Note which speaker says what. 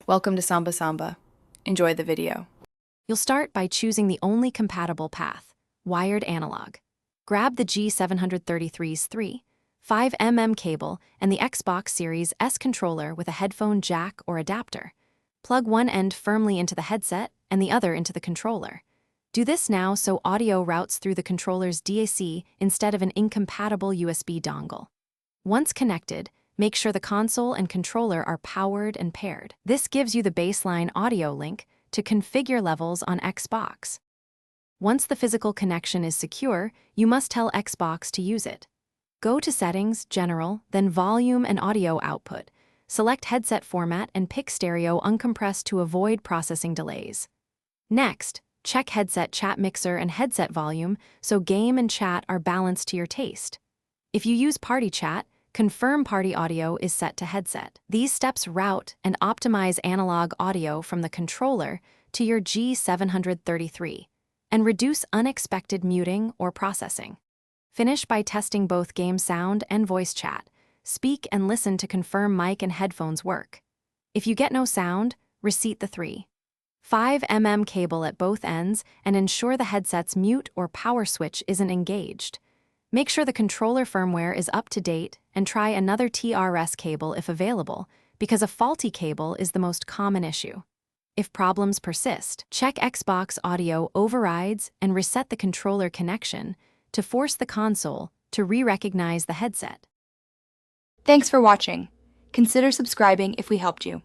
Speaker 1: Welcome to Samba Samba. Enjoy the video.
Speaker 2: You'll start by choosing the only compatible path, wired analog. Grab the G733's 3.5mm cable and the Xbox Series S controller with a headphone jack or adapter. Plug one end firmly into the headset and the other into the controller. Do this now so audio routes through the controller's DAC instead of an incompatible USB dongle. Once connected, make sure the console and controller are powered and paired. This gives you the baseline audio link to configure levels on Xbox. Once the physical connection is secure, you must tell Xbox to use it. Go to Settings, General, then Volume and Audio Output. Select Headset Format and pick Stereo Uncompressed to avoid processing delays. Next, check Headset Chat Mixer and Headset Volume so game and chat are balanced to your taste. If you use Party Chat, confirm party audio is set to headset. These steps route and optimize analog audio from the controller to your G733 and reduce unexpected muting or processing. Finish by testing both game sound and voice chat. Speak and listen to confirm mic and headphones work. If you get no sound, reseat the 3.5mm cable at both ends and ensure the headset's mute or power switch isn't engaged. Make sure the controller firmware is up to date and try another TRS cable if available, because a faulty cable is the most common issue. If problems persist, check Xbox audio overrides and reset the controller connection to force the console to re-recognize the headset.
Speaker 3: Thanks for watching. Consider subscribing if we helped you.